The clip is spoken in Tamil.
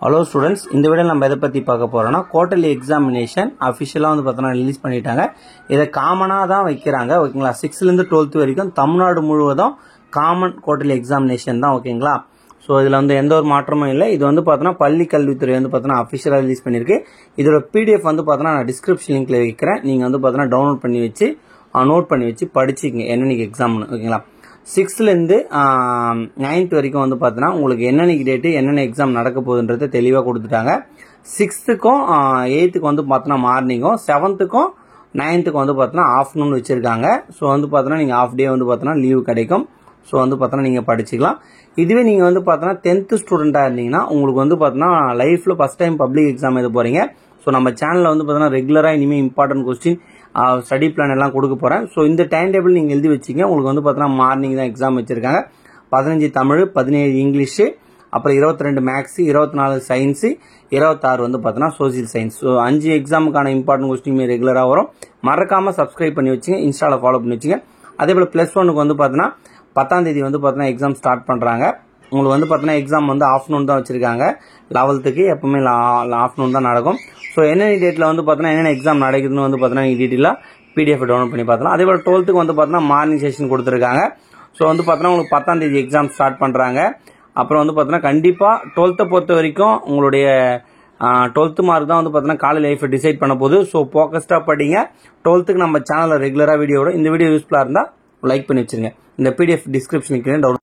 ஹலோ ஸ்டூடெண்ட்ஸ், இந்த வீடியோ நம்ம எதை பற்றி பார்க்க போகிறோம்னா குவார்டர்லி எக்ஸாமினேஷன் அஃபிஷியலாக வந்து பார்த்தோன்னா ரிலீஸ் பண்ணிட்டாங்க. இதை காமனாக தான் வைக்கிறாங்க, ஓகேங்களா. 6th to 12th வரைக்கும் தமிழ்நாடு முழுவதும் காமன் குவார்டர்லி எக்ஸாமினேஷன் தான், ஓகேங்களா. ஸோ இதில் வந்து எந்த ஒரு மாற்றமும் இல்லை. இது வந்து பார்த்தோன்னா பள்ளி கல்வித்துறை வந்து பார்த்தோன்னா அஃபிஷியலாக ரிலீஸ் பண்ணியிருக்கு. இதோட பிடிஎஃப் வந்து பார்த்தோன்னா நான் டிஸ்கிரிப்ஷன் லிங்க்ல வைக்கிறேன். நீங்கள் வந்து பார்த்தோன்னா டவுன்லோட் பண்ணி வச்சு நோட் பண்ணி வச்சு படிச்சுக்கங்க என்னென்னைக்கு எக்ஸாம்னு, ஓகேங்களா. 6th to 9th வரைக்கும் வந்து பார்த்தோன்னா உங்களுக்கு என்னென்னைக்கு டேட்டு என்னென்ன எக்ஸாம் நடக்க போகுதுன்றதை தெளிவாக கொடுத்துட்டாங்க. 6th-க்கும் 8th-க்கும் வந்து பார்த்தோன்னா மார்னிங்கும், 7th-க்கும் 9th-க்கும் வந்து பார்த்தோன்னா ஆஃப்டர்நூன் வச்சுருக்காங்க. ஸோ வந்து பார்த்தோன்னா நீங்கள் ஆஃப் டே வந்து பார்த்தோன்னா லீவு கிடைக்கும். ஸோ வந்து பார்த்தோன்னா நீங்கள் படிச்சுக்கலாம். இதுவே நீங்கள் வந்து பார்த்தோன்னா 10th ஸ்டூடெண்ட்டாக இருந்தீங்கன்னா உங்களுக்கு வந்து பார்த்தோன்னா லைஃப்பில் ஃபஸ்ட் டைம் பப்ளிக் எக்ஸாம் எழுத போகிறீங்க. ஸோ நம்ம சேனலில் வந்து பார்த்தோன்னா ரெகுலராக இனிமேல் இம்பார்ட்டன்ட் கொஸ்டின் ஸ்டடி பிளான் எல்லாம் கொடுக்க போகிறேன். ஸோ இந்த டைம் டேபிள் நீங்கள் எழுதி வச்சிங்க. உங்களுக்கு வந்து பார்த்தோன்னா மார்னிங் தான் எக்ஸாம் வச்சுருக்காங்க. 15 தமிழ், 17 இங்கிலீஷு, அப்புறம் 22 மேக்ஸு, 24 சயின்ஸு, 26 வந்து பார்த்தோன்னா சோசியல் சயின்ஸ். ஸோ 5 எக்ஸாமுக்கான இம்பார்ட்டன்ட் கொஸ்டின் ரெகுலராக வரும். மறக்காமல் சப்ஸ்கிரைப் பண்ணி வச்சுங்க, இன்ஸ்டாவில் ஃபாலோ பண்ணி வச்சுங்க. அதே போல் +1க்கு வந்து பார்த்தோன்னா 10ஆம் தேதி வந்து பார்த்தோன்னா எக்ஸாம் ஸ்டார்ட் பண்ணுறாங்க. உங்களுக்கு வந்து பார்த்தோன்னா எக்ஸாம் வந்து ஆஃப்டர்நூன் தான் வச்சுருக்காங்க. 11th-க்கு எப்பவுமே ஆஃப்டர்நூன் தான் நடக்கும். ஸோ என்னென்ன டேட்டில் வந்து பார்த்தோன்னா என்னென்ன எக்ஸாம் நடக்குதுன்னு வந்து பார்த்தோன்னா நீங்கள் டீட்டெயிலாக பிடிஎஃப் டவுன்லோட் பண்ணி பார்த்தலாம். அதே போல் 12th-க்கு வந்து பார்த்தோன்னா மார்னிங் செஷன் கொடுத்துருக்காங்க. ஸோ வந்து பார்த்தோன்னா உங்களுக்கு 10ஆம் தேதி எக்ஸாம் ஸ்டார்ட் பண்ணுறாங்க. அப்புறம் வந்து பார்த்தோன்னா கண்டிப்பாக 12th பொறுத்த வரைக்கும் உங்களுடைய 12th மார்க் தான் வந்து பார்த்தோன்னா காலேஜ் லைஃப்பை டிசைட் பண்ண போகுது. ஸோ ஃபோக்கஸ்டாக படிங்க. 12th-க்கு நம்ம சேனலில் ரெகுலராக வீடியோ வரும். இந்த வீடியோ யூஸ்ஃபுல்லாக இருந்தால் லைக் பண்ணி வச்சுருங்க. இந்த பிடிஎஃப் டிஸ்கிரிப்ஷனுக்கு டவுன்